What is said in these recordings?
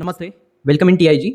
नमस्ते, welcome in TIG.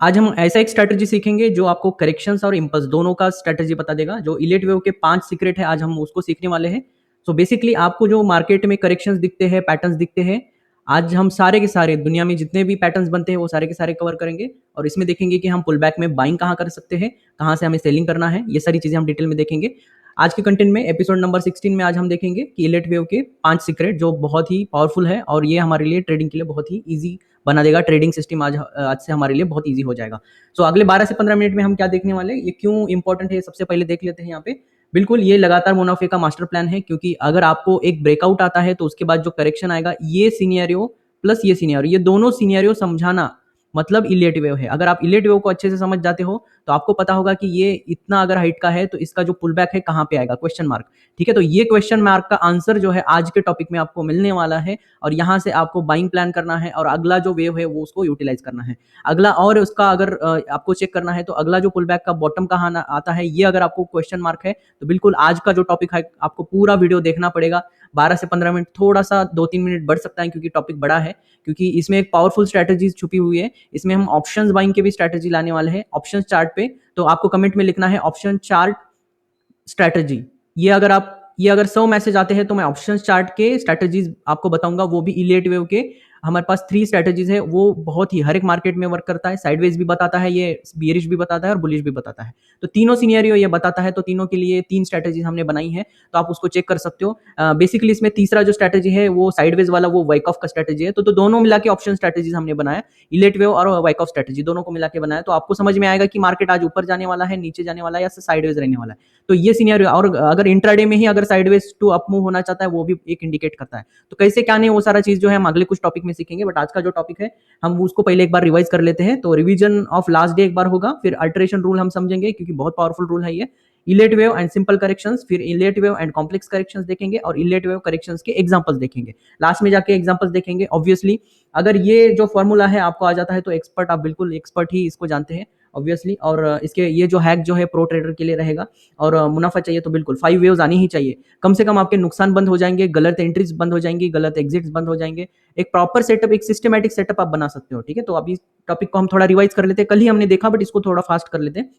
आज हम ऐसा एक स्ट्रैटेजी सीखेंगे जो आपको करेक्शंस और इम्पल्स दोनों का स्ट्रैटेजी बता देगा। जो इलियट वेव के 5 सीक्रेट है, आज हम उसको सीखने वाले हैं। सो बेसिकली आपको जो मार्केट में करेक्शंस दिखते हैं, पैटर्न्स दिखते हैं, आज हम सारे के सारे दुनिया में जितने भी पैटर्न्स बनते हैं वो सारे के सारे कवर करेंगे और इसमें देखेंगे कि हम पुल बैक में बाइंग कहाँ कर सकते हैं, कहाँ से हमें सेलिंग करना है, ये सारी चीज़ें हम डिटेल में देखेंगे। आज के कंटेंट में एपिसोड नंबर 16 में आज हम देखेंगे कि इलियट वेव के 5 सीक्रेट जो बहुत ही पावरफुल है और ये हमारे लिए ट्रेडिंग के लिए बहुत ही ईज़ी बना देगा। ट्रेडिंग सिस्टम आज से हमारे लिए बहुत ईजी हो जाएगा। सो अगले 12 से 15 मिनट में हम क्या देखने वाले हैं, ये क्यों इंपॉर्टेंट है, सबसे पहले देख लेते हैं यहाँ पे। बिल्कुल ये लगातार मुनाफे का मास्टर प्लान है, क्योंकि अगर आपको एक ब्रेकआउट आता है तो उसके बाद जो करेक्शन आएगा, ये सिनेरियो प्लस ये सिनेरियो, ये दोनों सिनेरियो समझाना मतलब इलियट वेव है। अगर आप इलियट वेव को अच्छे से समझ जाते हो तो आपको पता होगा कि ये इतना अगर हाइट का है तो इसका जो पुल बैक है कहाँ पे आएगा, क्वेश्चन मार्क। ठीक है, तो ये क्वेश्चन मार्क का आंसर जो है आज के टॉपिक में आपको मिलने वाला है और यहाँ से आपको बाइंग प्लान करना है और अगला जो वेव है वो उसको यूटिलाइज करना है। अगला और उसका अगर आपको चेक करना है तो अगला जो पुल बैक का बॉटम कहाँ आता है, ये अगर आपको क्वेश्चन मार्क है तो बिल्कुल आज का जो टॉपिक है आपको पूरा वीडियो देखना पड़ेगा। 12 से 15 मिनट, थोड़ा सा 2-3 मिनट बढ़ सकता है क्योंकि टॉपिक बड़ा है, क्योंकि इसमें एक पावरफुल स्ट्रैटेजीज छुपी हुई है। इसमें हम ऑप्शंस बाइंग के भी स्ट्रैटेजी लाने वाले हैं ऑप्शंस चार्ट पे। तो आपको कमेंट में लिखना है ऑप्शन चार्ट स्ट्रैटेजी। ये अगर 100 मैसेज आते हैं तो मैं ऑप्शंस चार्ट के स्ट्रैटेजीज आपको बताऊंगा, वो भी इलियट वेव के। हमारे पास 3 स्ट्रैटेजीज है, वो बहुत ही हर एक मार्केट में वर्क करता है। साइडवेज भी बताता है, ये बियरिश भी बताता है और बुलिश भी बताता है। तो तीनों सिनेरियो ये बताता है, तो तीनों के लिए 3 स्ट्रैटेजीज हमने बनाई है, तो आप उसको चेक कर सकते हो। बेसिकली इसमें तीसरा जो स्ट्रैटेजी है वो साइडवेज वाला, वो वाइकऑफ का स्ट्रैटेजी है। तो दोनों मिला के ऑप्शन स्ट्रैटेजीज हमने बनाया, इलियट वेव और वाइकऑफ स्ट्रैटेजी दोनों को मिला के बनाया। तो आपको समझ में आएगा कि मार्केट आज ऊपर जाने वाला है, नीचे जाने वाला है या साइडवेज रहने वाला है। तो ये सिनेरियो, और अगर इंट्राडे में ही अगर साइडवेज टू अप मूव होना चाहता है वो भी एक इंडिकेट करता है। तो कैसे क्या नहीं, वो सारा चीज जो है हम अगले कुछ टॉपिक में सीखेंगे, बट आज का जो टॉपिक है हम उसको पहले एक बार रिवाइज कर लेते हैं। तो रिवीजन ऑफ लास्ट डे एक बार होगा, फिर अल्टरेशन रूल हम समझेंगे क्योंकि बहुत पावरफुल रूल है ये। Elliott wave and simple corrections, फिर Elliott wave and complex corrections देखेंगे और इलियट वेव करेक्शंस के एग्जांपल्स देखेंगे। लास्ट में जाके एग्जांपल्स देखेंगे। ऑब्वियसली अगर ये जो फॉर्मूला है आपको आ जाता है तो एक्सपर्ट, आप बिल्कुल एक्सपर्ट ही इसको जानते हैं ऑब्वियसली। और इसके ये जो हैक जो है प्रो ट्रेडर के लिए रहेगा। और मुनाफा चाहिए तो बिल्कुल 5 वेव्स आनी ही चाहिए। कम से कम आपके नुकसान बंद हो जाएंगे, गलत एंट्रीज बंद हो जाएंगी, गलत एग्जिट्स बंद हो जाएंगे। एक प्रॉपर सेटअप, एक सिस्टमैटिक सेटअप आप बना सकते हो। ठीक है, तो अभी टॉपिक को हम थोड़ा रिवाइज कर लेते हैं। कल ही हमने देखा बट इसको थोड़ा फास्ट कर लेते हैं।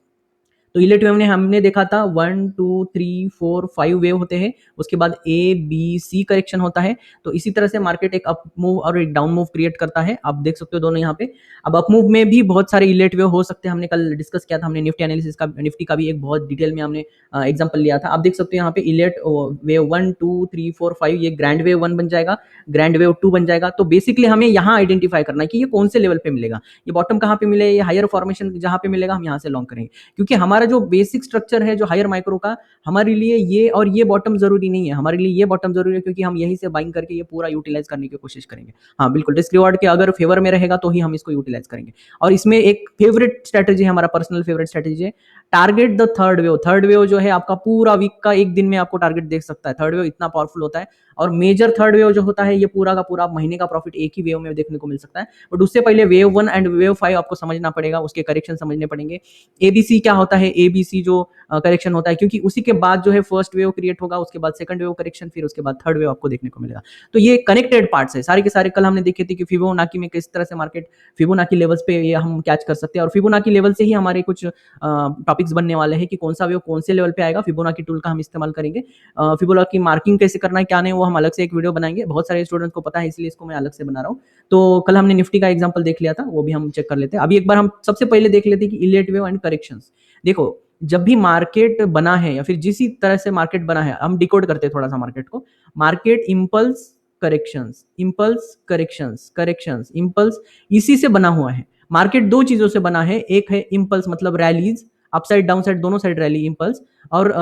तो इलियट वेव ने हमने देखा था 1 2 3 4 5 वेव होते हैं, उसके बाद ए बी सी करेक्शन होता है। तो इसी तरह से मार्केट एक अप मूव और एक डाउन मूव क्रिएट करता है, आप देख सकते हो दोनों यहाँ पे। अब अप मूव में भी बहुत सारे इलियट वेव हो सकते हैं, हमने कल डिस्कस किया था, हमने निफ्टी एनालिसिस का, निफ्टी का भी एक बहुत डिटेल में हमने एग्जांपल लिया था। आप देख सकते हो यहाँ पे इलियट वेव 1 2 3 4 5, ये ग्रैंड वेव 1 बन जाएगा, ग्रैंड वेव 2 बन जाएगा। तो बेसिकली हमें यहाँ आइडेंटिफाई करना है कि ये कौन से लेवल पे मिलेगा, ये बॉटम कहाँ पे मिले, ये हायर फॉर्मेशन जहाँ पे मिलेगा हम यहाँ से लॉन्ग करेंगे। क्योंकि हमारा जो बेसिक स्ट्रक्चर है जो हायर माइक्रो का, हमारे लिए ये और ये बॉटम जरूरी नहीं है, हमारे लिए ये बॉटम जरूरी है क्योंकि हम यहीं से बाइंग करके ये पूरा यूटिलाइज करने की कोशिश करेंगे। हाँ बिल्कुल, रिस्क रिवार्ड के अगर फेवर में रहेगा तो ही हम इसको यूटिलाइज करेंगे। और इसमें एक फेवरेट स्ट्रेटेजी है, हमारा पर्सनल फेवरेट स्ट्रेटेजी है, target the third wave. Third wave जो है आपका पूरा वीक का एक दिन में आपको टारगेट देख सकता है। थर्ड वेव इतना पावरफुल होता है। और मेजर थर्ड वेव जो होता है ये पूरा का पूरा महीने का प्रॉफिट एक ही वेव में देखने को मिल सकता है। बट उससे पहले वेव 1 एंड वेव 5 आपको समझना पड़ेगा, उसके करेक्शन समझने पड़ेंगे। एबीसी क्या होता है, एबीसी जो करेक्शन होता है, क्योंकि उसी के बाद जो है फर्स्ट वेव क्रिएट होगा, उसके बाद सेकंड वेव करेक्शन, फिर उसके बाद थर्ड वेव आपको देखने को मिलेगा। तो ये कनेक्टेड पार्ट्स है सारे के सारे। कल हमने देखे थे कि फिबोनाची में किस तरह से मार्केट फिबोनाची लेवल्स पे ये हम कैच कर सकते हैं, और फिबोनाची लेवल से ही हमारे कुछ टॉपिक्स बनने वाले हैं कि कौन सा वेव कौन से लेवल पे आएगा। फिबोनाची टूल का हम इस्तेमाल करेंगे। फिबोनाची मार्किंग कैसे करना है क्या नहीं, वो हम अलग से एक वीडियो बनाएंगे, बहुत सारे स्टूडेंट्स को पता है इसलिए इसको मैं अलग से बना रहा हूँ। तो कल हमने निफ्टी का एग्जांपल देख लिया था, वो भी हम चेक कर लेते हैं। अभी एक बार हम सबसे पहले देख लेते हैं कि इलियट वेव एंड करेक्शंस। देखो, जब भी मार्केट बना है या फिर जिस तरह से मार्केट बना है, हम डिकोड करते हैं थोड़ा सा मार्केट को। Market impulse corrections, impulse corrections, corrections impulse, इसी से बना हुआ है। मार्केट दो चीजों से बना है, एक है इम्पल्स मतलब रैलीज, अपसाइड डाउन साइड दोनों साइड रैली इम्पल्स, और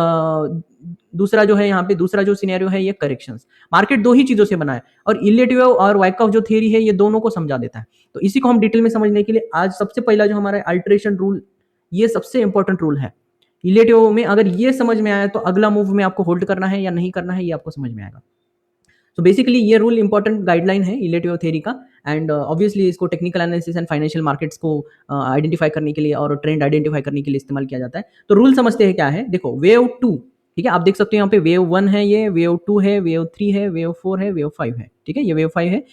दूसरा जो है यहाँ पे दूसरा जो सिनेरियो है ये करेक्शंस। मार्केट दो ही चीजों से बना है, और इलियट वेव और वाइकऑफ जो थ्योरी है ये दोनों को समझा देता है। तो इसी को हम डिटेल में समझने के लिए आज सबसे पहला जो हमारा अल्टरेशन रूल, ये सबसे इंपॉर्टेंट रूल है। इलियट वेव में अगर ये समझ में आया तो अगला मूव में आपको होल्ड करना है या नहीं करना है ये आपको समझ में आएगा। तो बेसिकली ये रूल इंपॉर्टेंट गाइडलाइन है इलियट वेव थ्योरी का। एंड ऑब्वियसली इसको technical analysis and financial markets को आइडेंटिफाई करने के लिए और ट्रेंड आइडेंटिफाई करने के लिए इस्तेमाल किया जाता है। तो रूल समझते हैं क्या है। देखो, वेव 2, ठीक है, आप देख सकते हो यहाँ पे वेव 1 है, ये वेव 2 है, वेव 3 है, वेव 4 है, वेव 5 है। ठीक है, ये वेव 5 है।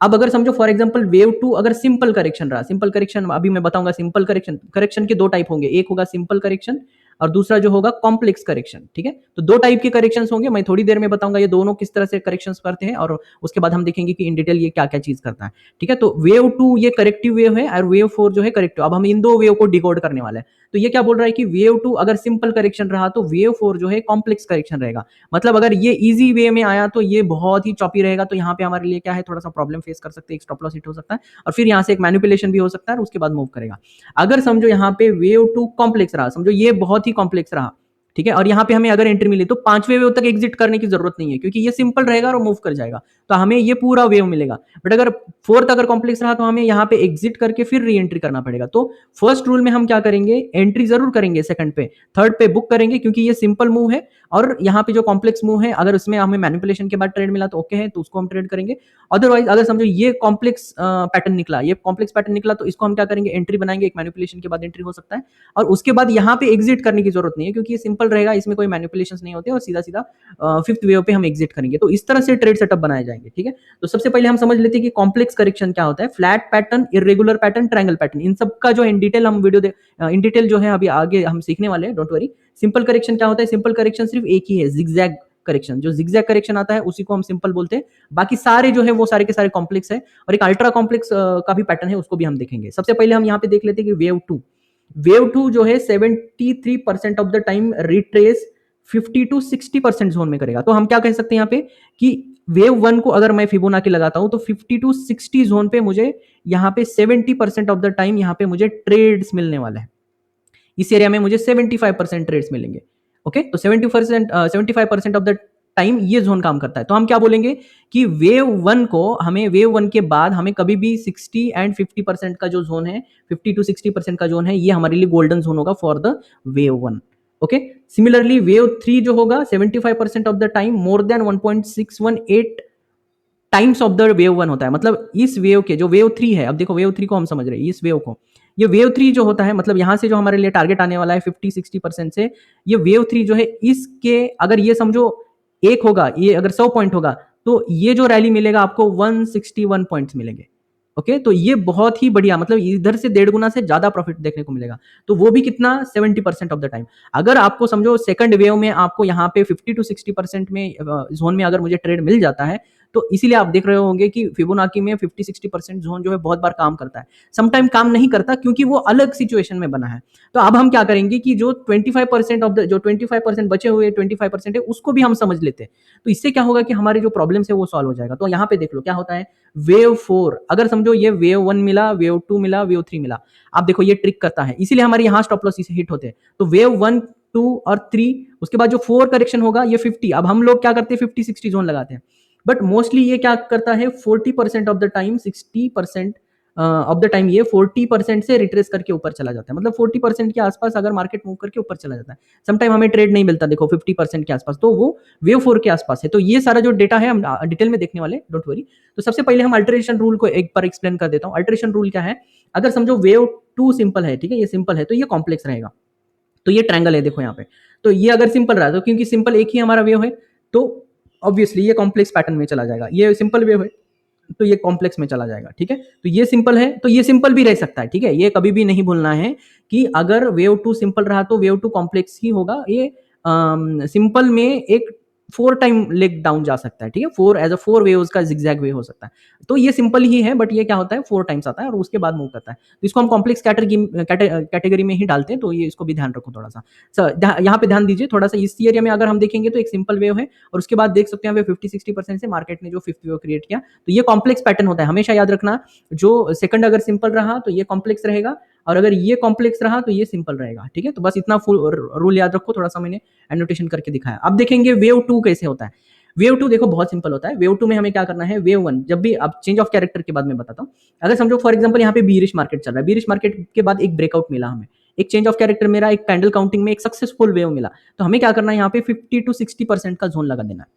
अब अगर समझो फॉर एग्जांपल वेव टू अगर सिंपल करेक्शन रहा, सिंपल करेक्शन अभी मैं बताऊंगा, सिंपल करेक्शन, करेक्शन के दो टाइप होंगे, एक होगा सिंपल करेक्शन और दूसरा जो होगा कॉम्प्लेक्स करेक्शन, ठीक है। तो दो टाइप के करेक्शंस होंगे, मैं थोड़ी देर में बताऊंगा ये दोनों किस तरह से करेक्शंस करते हैं, और उसके बाद हम देखेंगे कि इन डिटेल ये क्या क्या चीज करता है, ठीक है। तो वेव टू ये करेक्टिव वेव है और वेव फोर जो है करेक्टिव। अब हम इन दो वेव को डिकोड करने वाले हैं। तो ये क्या बोल रहा है कि वेव टू अगर सिंपल करेक्शन रहा तो वेव फोर जो है कॉम्प्लेक्स करेक्शन रहेगा। मतलब अगर ये इजी वे में आया तो ये बहुत ही चॉपी रहेगा, तो यहाँ पे हमारे लिए क्या है, थोड़ा सा प्रॉब्लम फेस कर सकते हैं, एक स्टॉप लॉस हिट हो सकता है और फिर यहाँ से एक मैनिपुलेशन भी हो सकता है और उसके बाद मूव करेगा। अगर समझो यहाँ पे वेव टू कॉम्प्लेक्स रहा, समझो ये बहुत ही कॉम्प्लेक्स रहा, ठीक है, और यहाँ पे हमें अगर एंट्री मिली तो पांचवें वेव तक एग्जिट करने की जरूरत नहीं है, क्योंकि ये सिंपल रहेगा और मूव कर जाएगा, तो हमें ये पूरा वेव मिलेगा। बट अगर फोर्थ अगर कॉम्प्लेक्स रहा तो हमें यहाँ पे एग्जिट करके फिर री एंट्री करना पड़ेगा। तो फर्स्ट रूल में हम क्या करेंगे, एंट्री जरूर करेंगे सेकंड पे, थर्ड पे बुक करेंगे, क्योंकि ये सिंपल मूव है और यहाँ पे जो कॉम्प्लेक्स मूव है अगर उसमें हमें मैनिपुलेशन के बाद ट्रेड मिला तो ओके है, तो उसको हम ट्रेड करेंगे। अदरवाइज अगर समझो ये कॉम्प्लेक्स पैटर्न निकला, ये कॉम्प्लेक्स पैटर्न निकला, तो इसको हम क्या करेंगे, एंट्री बनाएंगे, एक मैनिपुलेशन के बाद एंट्री हो सकता है और उसके बाद यहाँ पे एग्जिट करने की जरूरत नहीं है, क्योंकि ये सिंपल रहेगा, इसमें कोई मैनिपुलेशंस नहीं होते और सीधा सीधा फिफ्थ वेव पे हम एग्जिट करेंगे। तो इस तरह से ट्रेड सेटअप बनाए जाएंगे, ठीक है। तो सबसे पहले हम समझ लेते हैं कि कॉम्प्लेक्स करेक्शन क्या होता है, flat pattern, irregular pattern, triangle pattern, इन सब का जो इन डिटेल हम वीडियो इन डिटेल जो है अभी आगे हम सीखने वाले हैं, डोंट वरी। सिंपल करेक्शन क्या होता है, सिंपल करेक्शन सिर्फ एक ही है, जिगजैग करेक्शन, जो जिगजैग करेक्शन आता है उसी को हम सिंपल बोलते हैं, बाकी सारे जो है वो सारे के सारे कॉम्प्लेक्स है। और एक अल्ट्रा कॉम्प्लेक्स का भी पैटर्न है, उसको भी हम देखेंगे। सबसे पहले हम यहाँ पे देख लेते हैं कि वेव टू, वेव टू जो है 73% of the time retrace 50 to 60% zone में करेगा। तो हम क्या कह सकते हैं यहाँ पे कि वेव वन को अगर मैं फिबोनाची लगाता हूं तो 50 to 60 जोन पे मुझे यहाँ पे 70% ऑफ द टाइम यहाँ पे मुझे ट्रेड्स मिलने वाला है। इस एरिया में मुझे 75% ट्रेड्स मिलेंगे। ओके, तो 75% ऑफ द टाइम ये जोन काम करता है। तो हम क्या बोलेंगे कि वेव वन को हमें, वेव वन के बाद हमें कभी भी 60 एंड 50% का जो जोन है, 50 to 60% का जोन है, ये हमारे लिए गोल्डन जोन होगा for the wave one. Okay, similarly wave three जो होगा 75% of the time more than 1.618 times of the wave one होता है। मतलब इस वेव के जो वेव थ्री है, अब देखो वेव थ्री को हम समझ रहे हैं, इस वेव को, ये वेव थ्री जो होता है, मतलब यहां से जो हमारे लिए टारगेट आने वाला है 50-60% से, ये वेव थ्री जो है इसके अगर ये समझो एक होगा, ये अगर 100 पॉइंट होगा तो ये जो रैली मिलेगा आपको 161 पॉइंट्स मिलेंगे। ओके, तो ये बहुत ही बढ़िया, मतलब इधर से 1.5 गुना से ज्यादा प्रॉफिट देखने को मिलेगा। तो वो भी कितना, 70% ऑफ द टाइम। अगर आपको समझो सेकंड वेव में आपको यहाँ पे 50 to 60% में जोन में अगर मुझे ट्रेड मिल जाता है, तो इसीलिए आप देख रहे होंगे कि फिबोनाची में 50-60% जोन जो है बहुत बार काम करता है, समटाइम काम नहीं करता क्योंकि वो अलग सिचुएशन में बना है। तो अब हम क्या करेंगे कि जो 25% ऑफ द, जो 25% बचे हुए 25% है उसको भी हम समझ लेते हैं। तो इससे क्या होगा कि हमारे जो प्रॉब्लम्स है वो सॉल्व हो जाएगा। तो यहाँ पे देख लो क्या होता है, वेव फोर अगर समझो ये वेव वन मिला, वेव टू मिला, वेव थ्री मिला, आप देखो ये ट्रिक करता है, इसीलिए हमारे यहाँ स्टॉप लॉस हिट होते हैं। तो वेव वन, टू और थ्री, उसके बाद जो फोर करेक्शन होगा ये 50, अब हम लोग क्या करते हैं 50-60 जोन लगाते हैं, बट मोस्टली ये क्या करता है 40% of the time, 60% of the time ये 40% से रिट्रेस करके ऊपर चला जाता है। मतलब 40% के आसपास अगर मार्केट मूव करके ऊपर चला जाता है, समटाइम हमें ट्रेड नहीं मिलता, देखो 50% के आसपास, तो वो वेव फोर के आसपास है। तो ये सारा जो डेटा है हम डिटेल में देखने वाले, डोंट वरी। तो सबसे पहले हम अल्टरेशन रूल को एक बार एक्सप्लेन कर देता हूँ। अल्टरेशन रूल क्या है, अगर समझो वेव टू सिंपल है, ठीक है, ये सिंपल है, तो ये कॉम्प्लेक्स रहेगा। तो ये ट्रायंगल है, देखो यहाँ पे, तो ये अगर सिंपल रहा तो क्योंकि सिंपल एक ही हमारा वेव है तो ऑब्वियसली ये कॉम्प्लेक्स पैटर्न में चला जाएगा। ये सिंपल वेव है तो ये कॉम्प्लेक्स में चला जाएगा, ठीक है। तो ये सिंपल है तो ये सिंपल भी रह सकता है, ठीक है। ये कभी भी नहीं भूलना है कि अगर वेव टू सिंपल रहा तो वेव टू कॉम्प्लेक्स ही होगा। ये सिंपल में एक 4 टाइम लेग डाउन जा सकता है, ठीक है, 4 एज अ 4 वेव्स का जिगजैग वे हो सकता है। तो ये सिंपल ही है, बट ये क्या होता है 4 टाइम्स आता है और उसके बाद मूव करता है। तो इसको हम कॉम्प्लेक्स कैटेगरी में ही डालते हैं, तो ये इसको भी ध्यान रखो थोड़ा सा। यहाँ पे ध्यान दीजिए थोड़ा सा, इस एरिया में अगर हम देखेंगे तो एक सिंपल वेव है और उसके बाद देख सकते हैं 50-60% से मार्केट ने जो फिफ्थ वेव क्रिएट किया, तो ये कॉम्प्लेक्स पैटर्न होता है। हमेशा याद रखना, जो सेकंड अगर सिंपल रहा तो ये कॉम्प्लेक्स रहेगा और अगर ये कॉम्प्लेक्स रहा तो ये सिंपल रहेगा, ठीक है। तो बस इतना फुल रूल याद रखो, थोड़ा सा मैंने एनोटेशन करके दिखाया। अब देखेंगे वेव टू कैसे होता है। वेव टू देखो बहुत सिंपल होता है। वेव टू में हमें क्या करना है, वेव वन जब भी, अब चेंज ऑफ कैरेक्टर के बाद मैं बताता हूँ। अगर समझो फॉर एग्जांपल यहाँ पे बीरिश मार्केट चल रहा है, बीरिश मार्केट के बाद एक ब्रेकआउट मिला हमें, एक चेंज ऑफ कैरेक्टर मेरा, एक कैंडल काउंटिंग में एक सक्सेसफुल वेव मिला, तो हमें क्या करना है यहाँ पे 50 to 60% का जोन लगा देना है।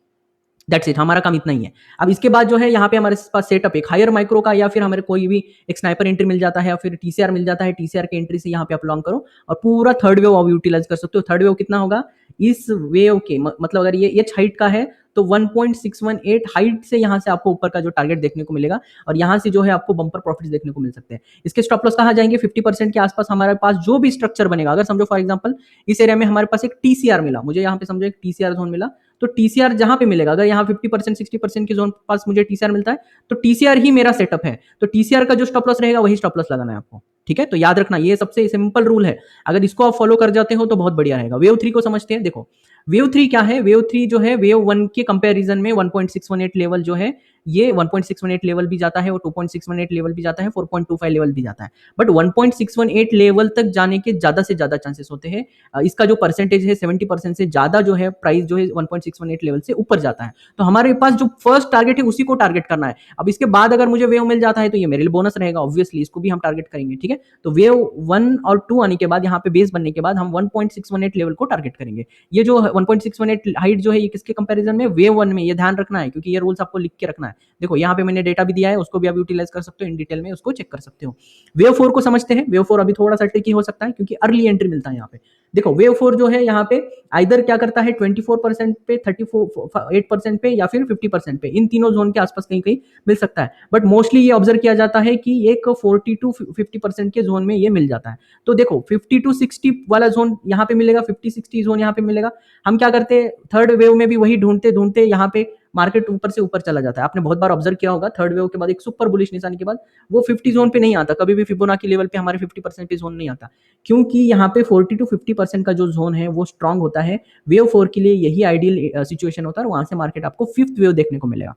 दैट्स इट, हमारा काम इतना ही है। अब इसके बाद जो है यहाँ पे हमारे पास सेटअप एक हायर माइक्रो का या फिर हमारे कोई भी एक स्नाइपर एंट्री मिल जाता है या फिर टीसीआर मिल जाता है, टीसीआर के एंट्री से यहाँ पे आप लॉन्ग करो और पूरा थर्ड वेव आप यूटिलाइज कर सकते हो। थर्ड वेव कितना होगा इस वेव के मतलब अगर ये एच हाइट का है तो 1.618 हाइट से यहाँ से आपको ऊपर का जो टारगेट देखने को मिलेगा और यहाँ से जो है आपको बम्पर प्रॉफिट देखने को मिल सकते हैं। इसके स्टॉप लॉस कहाँ जाएंगे 50% के आसपास हमारे पास जो भी स्ट्रक्चर बनेगा। अगर समझो फॉर एग्जांपल इस एरिया में हमारे पास एक टीसीआर मिला, मुझे यहाँ पे समझो एक टीसीआर जोन मिला, तो टीसीआर जहां पे मिलेगा अगर यहाँ 50% 60% के जोन पास मुझे टीसीआर मिलता है तो टीसीआर ही मेरा सेटअप है, तो टीसीआर का जो स्टॉप लॉस रहेगा वही स्टॉप लॉस लगाना है आपको। ठीक है, तो याद रखना ये सबसे सिंपल रूल है, अगर इसको आप फॉलो कर जाते हो तो बहुत बढ़िया रहेगा। वेव 3 को समझते हैं। देखो वेव 3 क्या है, वेव 3 जो है वेव 1 के कंपैरिजन में 1.618 लेवल जो है ये 1.618 लेवल भी जाता है और 2.618 लेवल भी जाता है, 4.25 लेवल भी जाता है, बट 1.618 लेवल तक जाने के ज्यादा से ज्यादा चांसेस होते हैं। इसका जो परसेंटेज है 70% से ज्यादा जो है प्राइस जो है 1.618 लेवल से ऊपर जाता है। तो हमारे पास जो फर्स्ट टारगेट है उसी को टारगेट करना है। अब इसके बाद अगर मुझे वेव मिल जाता है तो ये मेरे लिए बोनस रहेगा, ऑब्वियसली इसको भी हम टारगेट करेंगे। ठीक है, तो वेव 1 और 2 आने के बाद यहाँ पे बेस बनने के बाद हम 1.618 लेवल को टारगेट करेंगे। ये जो 1.618 हाइट जो है ये किसके कंपैरिजन में, वेव 1 में, ये ध्यान रखना है क्योंकि ये रूल्स आपको लिख के रखना है। देखो यहाँ पे मैंने डेटा भी दिया है, उसको भी आप यूटिलाइज कर सकते हो, इन डिटेल में उसको चेक कर सकते हो। वेव 4 को समझते हैं। वेव 4 अभी थोड़ा सा ट्रिकी हो सकता है क्योंकि अर्ली एंट्री मिलता है यहाँ पे। देखो वेव 4 जो है यहाँ पे आइदर क्या करता है 24% पे, 34% पे या फिर 50% पे, इन तीनों जोन के आसपास कहीं कहीं मिल सकता है, बट मोस्टली ये ऑब्जर्व किया जाता है कि एक 40 टू 50% के जोन में ये मिल जाता है। तो देखो 50 टू 60 वाला जोन यहाँ पे मिलेगा, 50-60 जोन यहाँ पे मिलेगा। हम क्या करते हैं थर्ड वेव में भी वही ढूंढते ढूंढते यहाँ पे मार्केट ऊपर से ऊपर चला जाता है। आपने बहुत बार ऑब्जर्व किया होगा थर्ड वेव के बाद एक सुपर बुलिश निशान के बाद वो 50 जोन पे नहीं आता, कभी भी फिबोनाची लेवल पे हमारे 50% पे जोन नहीं आता, क्योंकि यहाँ पे 40 टू 50% का जो जोन है वो स्ट्रांग होता है। वेव 4 के लिए यही आइडियल सिचुएशन होता है और वहां से मार्केट आपको फिफ्थ वेव देखने को मिलेगा।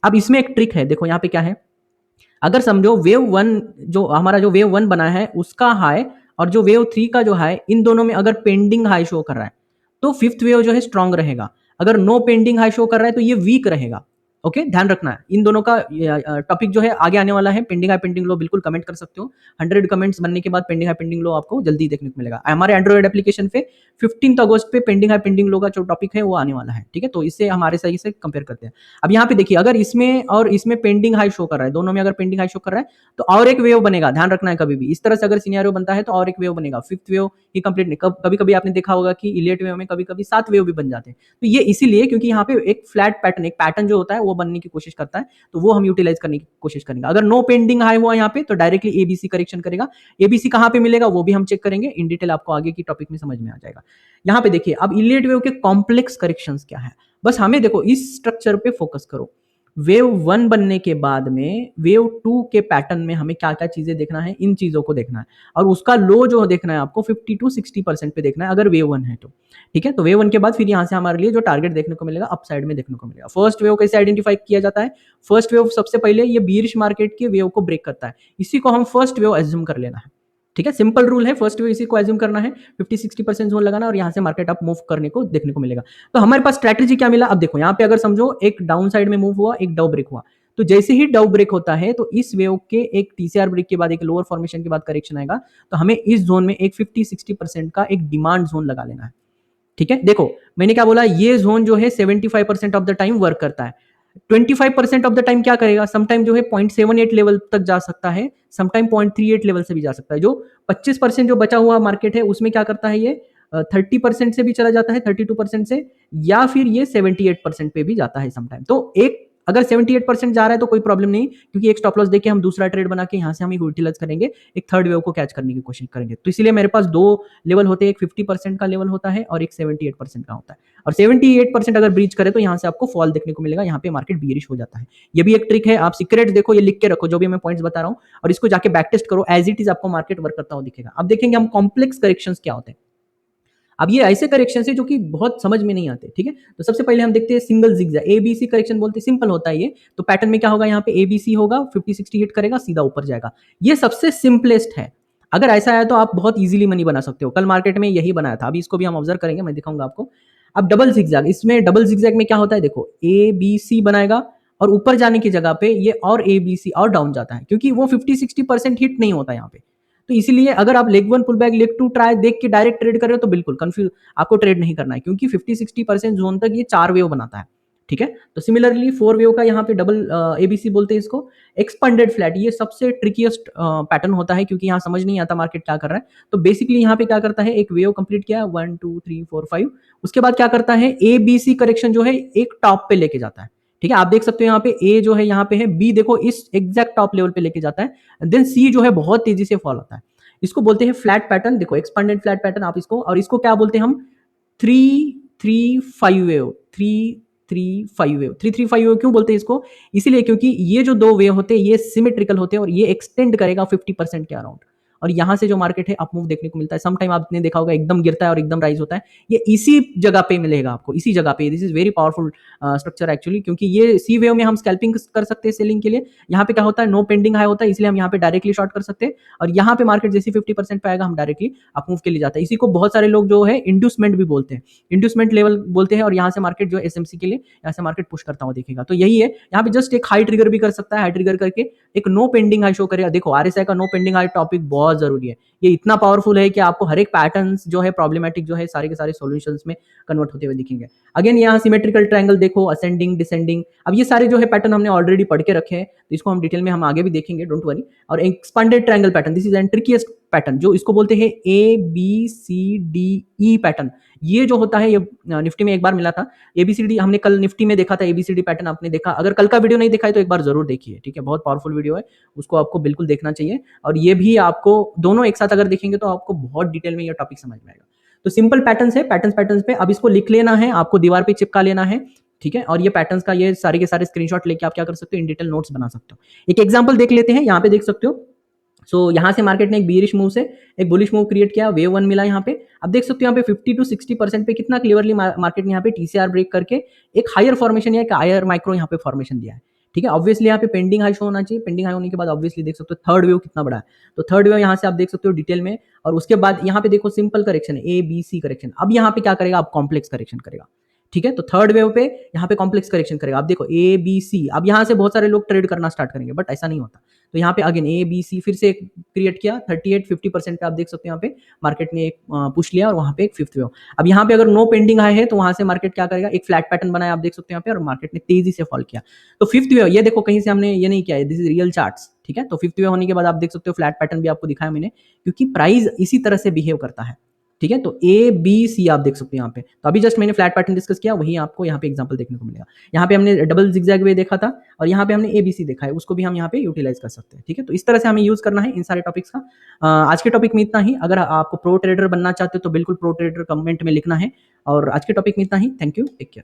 अब इसमें एक ट्रिक है, देखो यहाँ पे क्या है, अगर समझो वेव 1 जो हमारा जो वेव 1 बना है उसका हाई और जो वेव 3 का जो हाई, इन दोनों में अगर पेंडिंग हाई शो कर रहा है तो फिफ्थ वेव जो है स्ट्रांग रहेगा। अगर नो पेंडिंग हाई शो कर रहा है तो ये वीक रहेगा। ओके, ध्यान रखना है इन दोनों का। टॉपिक जो है आगे आने वाला है, पेंडिंग हाई पेंडिंग लो बिल्कुल कमेंट कर सकते हो। 100 कमेंट्स बनने के बाद पेंडिंग हाई पेंडिंग लो आपको जल्दी देखने को मिलेगा। हमारे एंड्रॉइड एप्लीकेशन पे 15 अगस्त पे पेंडिंग हाई पेंडिंग लो का जो टॉपिक है वो आने वाला है। ठीक है, तो इससे हमारे सही से कंपेयर करते हैं। अब यहाँ पे देखिए अगर इसमें और इसमें पेंडिंग हाई शो कर रहा है, दोनों में अगर पेंडिंग हाई शो कर रहा है तो और एक वेव बनेगा, ध्यान रखना है। कभी भी इस तरह से अगर सिनेरियो बनता है तो और एक वेव बनेगा, फिफ्थ वेव ही कंप्लीट नहीं। कभी कभी आपने देखा होगा कि इलियट वेव में कभी कभी 7 वेव भी बन जाते हैं। तो ये इसीलिए क्योंकि यहाँ पे एक फ्लैट पैटर्न, एक पैटर्न जो होता है वो बनने की कोशिश करता है, तो वो हम यूटिलाइज करने की कोशिश करेंगे। अगर नो पेंडिंग हाई हुआ यहाँ पे तो डायरेक्टली एबीसी करेक्शन करेगा। एबीसी कहाँ पे मिलेगा वो भी हम चेक करेंगे, इन डिटेल आपको आगे की टॉपिक में समझ में आ जाएगा। यहाँ पे देखिए अब इलियट वेव के कॉम्प्लेक्स करेक्शंस क्या है, बस हमें देखो इस स्ट्रक्चर पे फोकस करो। वेव 1 बनने के बाद में वेव 2 के पैटर्न में हमें क्या क्या चीजें देखना है, इन चीजों को देखना है और उसका लो जो देखना है आपको 50 टू 60% पे देखना है अगर वेव 1 है तो। ठीक है, तो वेव 1 के बाद फिर यहाँ से हमारे लिए जो टारगेट देखने को मिलेगा अपसाइड में देखने को मिलेगा। फर्स्ट वेव कैसे आइडेंटिफाई किया जाता है, फर्स्ट वेव सबसे पहले ये बीरिश मार्केट के वेव को ब्रेक करता है, इसी को हम फर्स्ट वेव एज्यूम कर लेना है। ठीक है, सिंपल रूल है, फर्स्ट वेव इसी को एज्यूम करना है, 50-60% जोन लगाना और यहाँ से मार्केट अप मूव करने को देखने को मिलेगा। तो हमारे पास स्ट्रैटेजी क्या मिला, अब देखो यहाँ पे अगर समझो एक डाउन साइड में मूव हुआ, एक डाउ ब्रेक हुआ, तो जैसे ही डाउ ब्रेक होता है तो इस वेव के एक टीसीआर ब्रेक के बाद एक लोअर फॉर्मेशन के बाद करेक्शन आएगा, तो हमें इस जोन में एक 50-60% का एक डिमांड जोन लगा लेना है। ठीक है, देखो मैंने क्या बोला, ये जोन जो है 75% ऑफ द टाइम वर्क करता है, 25% ऑफ द टाइम क्या करेगा, समटाइम जो है 0.78 लेवल तक जा सकता है, समटाइम 0.38 लेवल से भी जा सकता है। जो 25% जो बचा हुआ मार्केट है उसमें क्या करता है ये 30% से भी चला जाता है, 32% से, या फिर ये 78% पे भी जाता है समटाइम। तो एक अगर 78% जा रहा है तो कोई प्रॉब्लम नहीं, क्योंकि एक स्टॉप लॉस देके हम दूसरा ट्रेड बना के यहाँ से हम यूटिलाइज करेंगे, एक थर्ड वेव को कैच करने की कोशिश करेंगे। तो इसलिए मेरे पास दो लेवल होते हैं, एक 50% का लेवल होता है और एक 78% का होता है, और 78% अगर ब्रीच करे तो यहाँ से आपको फॉल देखने को मिलेगा, यहाँ पे मार्केट बियरिश हो जाता है। ये भी एक ट्रिक है, आप सीक्रेट देखो, ये लिख के रखो जो भी मैं पॉइंट्स बता रहा हूँ, और इसको जाके बैक टेस्ट करो, एज इट इज आपको मार्केट वर्क करता हुआ दिखेगा। अब देखेंगे हम कॉम्प्लेक्स करेक्शंस क्या होते हैं। अब ये ऐसे करेक्शन है जो कि बहुत समझ में नहीं आते। ठीक है, तो सबसे पहले हम देखते हैं सिंगल जिगजैग, एबीसी करेक्शन बोलते हैं, सिंपल होता है ये। तो पैटर्न में क्या होगा, यहाँ पे एबीसी होगा, 50-60 हिट करेगा, सीधा ऊपर जाएगा, ये सबसे सिंपलेस्ट है। अगर ऐसा है तो आप बहुत इजीली मनी बना सकते हो, कल मार्केट में यही बनाया था, अभी इसको भी हम ऑब्जर्व करेंगे, मैं दिखाऊंगा आपको। अब डबल जिगजैग, इसमें डबल जिगजैग में क्या होता है, देखो ए बी सी बनाएगा और ऊपर जाने की जगह पे ये और ए बी सी और डाउन जाता है, क्योंकि वो 50-60% हिट नहीं होता यहाँ पे। तो इसीलिए अगर आप leg 1 pull back, leg 2 try देख के डायरेक्ट ट्रेड कर रहे हो तो बिल्कुल कंफ्यूज, आपको ट्रेड नहीं करना है, क्योंकि 50-60% जोन तक ये 4 वेव बनाता है। ठीक है। तो सिमिलरली 4 वेव का यहाँ पे डबल एबीसी बोलते हैं इसको, एक्सपेंडेड फ्लैट, ये सबसे ट्रिकीएस्ट पैटर्न होता है क्योंकि यहाँ समझ नहीं आता मार्केट क्या कर रहा है। तो बेसिकली यहाँ पे क्या करता है, एक वेव कंप्लीट किया 1 2 3 4 5, उसके बाद क्या करता है, ए बी सी करेक्शन जो है एक टॉप पे लेके जाता है। ठीक है, आप देख सकते हो यहाँ पे ए जो है यहाँ पे है, बी देखो इस एग्जैक्ट टॉप लेवल पे लेके जाता है, देन सी जो है बहुत तेजी से फॉल होता है। इसको बोलते हैं फ्लैट पैटर्न, देखो एक्सपेंडेड फ्लैट पैटर्न आप इसको, और इसको क्या बोलते हैं हम, 3-3-5 वेव, 3-3-5 वेव। 3-3-5 वेव क्यों बोलते हैं इसको, इसीलिए क्योंकि ये जो दो वेव होते हैं ये सिमेट्रिकल होते हैं और ये एक्सटेंड करेगा 50% के अराउंड, और यहां से जो मार्केट है अप मूव देखने को मिलता है। सम टाइम आपने देखा होगा एकदम गिरता है और एकदम राइज होता है, ये इसी जगह पे मिलेगा आपको, इसी जगह पे। This is very powerful structure actually, क्योंकि ये सी वेव में हम स्कैल्पिंग कर सकते हैं सेलिंग के लिए। यहाँ पे क्या होता है, नो पेंडिंग हाई होता है, इसलिए हम यहाँ पे डायरेक्टली शॉर्ट कर सकते हैं, और यहाँ पे मार्केट जैसे 50% पे आएगा हम डायरेक्टली अप मूव के लिए जाता है। इसी को बहुत सारे लोग जो है इंड्यूसमेंट भी बोलते हैं, इंड्यूसमेंट लेवल बोलते हैं, और यहाँ से मार्केट जो एसएमसी के लिए यहाँ से मार्केट पुश करता हुआ दिखेगा। तो यही है, यहाँ पे जस्ट एक हाई ट्रिगर भी कर सकता है, हाई ट्रिगर करके एक नो पेंडिंग हाई शो करेगा। देखो आरएसआई का नो पेंडिंग हाई टॉपिक बहुत जरूरी है, ये इतना पावरफुल है कि आपको हर एक पैटर्न्स जो है प्रॉब्लमेटिक जो है सारे के सारे सॉल्यूशंस में कन्वर्ट होते हुए दिखेंगे। अगेन यहाँ सिमेट्रिकल ट्रायंगल देखो, असेंडिंग डिसेंडिंग, अब ये सारे जो है पैटर्न हमने ऑलरेडी पढ़ के रखे हैं, तो इसको हम डिटेल में हम आगे भी देखेंगे, डोंट वरी। और expanded triangle pattern, this is an trickiest pattern, जो इसको बोलते हैं A B C D E pattern. ये जो होता है, ये निफ्टी में एक बार मिला था, एबीसीडी हमने कल निफ्टी में देखा था, एबीसीडी पैटर्न आपने देखा, अगर कल का वीडियो नहीं देखा है तो एक बार जरूर देखिए, ठीक है, बहुत पावरफुल वीडियो है, उसको आपको बिल्कुल देखना चाहिए। और ये भी आपको दोनों एक साथ अगर देखेंगे तो आपको बहुत डिटेल में ये टॉपिक समझ में आएगा। तो सिंपल पैटर्न्स है, पैटर्न्स पे अब इसको लिख लेना है, आपको दीवार पे चिपका लेना है, ठीक है। और ये पैटर्न्स का ये सारे के सारे स्क्रीनशॉट लेके आप क्या कर सकते हो, इन डिटेल नोट्स बना सकते हो। एक एग्जांपल देख लेते हैं, यहाँ पे देख सकते हो। सो यहाँ से मार्केट ने एक बियरिश मूव से एक बुलिश मूव क्रिएट किया, वेव 1 मिला यहाँ पे। अब देख सकते हो यहाँ पे 50 to 60% पे कितना क्लियरली मार्केट ने यहाँ पे टीसीआर ब्रेक करके एक हायर फॉर्मेशन या एक हायर माइक्रो यहाँ पे फॉर्मेशन दिया है, ठीक है। ऑब्वियसली यहाँ पे पेंडिंग हाई शो होना चाहिए, पेंडिंग हाई होने के बाद ऑब्वियसली देख सकते हो थर्ड वेव कितना बड़ा है, तो थर्ड वेव यहाँ से आप देख सकते हो डिटेल में। और उसके बाद यहाँ पे देखो सिंपल करेक्शन है, ए बी सी करेक्शन। अब यहाँ पे क्या करेगा, आप कॉम्प्लेक्स करेक्शन करेगा, ठीक है। तो थर्ड वेव पे यहाँ पे कॉम्प्लेक्स करेक्शन करेगा। आप देखो ए बी सी, अब यहाँ से बहुत सारे लोग ट्रेड करना स्टार्ट करेंगे, बट ऐसा नहीं होता। तो यहाँ पे अगेन ए बी सी फिर से क्रिएट किया, 38-50% पे आप देख सकते हो यहाँ पे मार्केट ने एक पुश लिया, और वहाँ पे एक फिफ्थ वेव। अब यहाँ पे अगर नो पेंडिंग हाई है तो वहाँ से मार्केट क्या करेगा, एक फ्लैट पैटर्न बनाया, आप देख सकते हो यहाँ पे, और मार्केट ने तेजी से फॉल किया। तो फिफ्थ वेव ये देखो कहीं से हमने ये नहीं किया है, दिस इज रियल चार्ट्स, ठीक है। तो फिफ्थ वेव होने के बाद आप देख सकते हो फ्लैट पैटर्न भी आपको दिखाया मैंने, क्योंकि प्राइस इसी तरह से बिहेव करता है, ठीक है। तो ए बी सी आप देख सकते हो यहाँ पे। तो अभी जस्ट मैंने फ्लैट पैटर्न डिस्कस किया, वही आपको यहाँ पे एग्जांपल देखने को मिलेगा। यहाँ पे हमने डबल जिगजैग वे देखा था, और यहाँ पे हमने ए बी सी देखा है, उसको भी हम यहाँ पे यूटिलाइज कर सकते हैं, ठीक है। तो इस तरह से हमें यूज करना है इन सारे टॉपिक्स का। आज के टॉपिक में इतना ही। अगर आपको प्रो ट्रेडर बनना चाहते हो तो बिल्कुल प्रो ट्रेडर कमेंट में लिखना है। और आज के टॉपिक में इतना ही। Thank you, take care.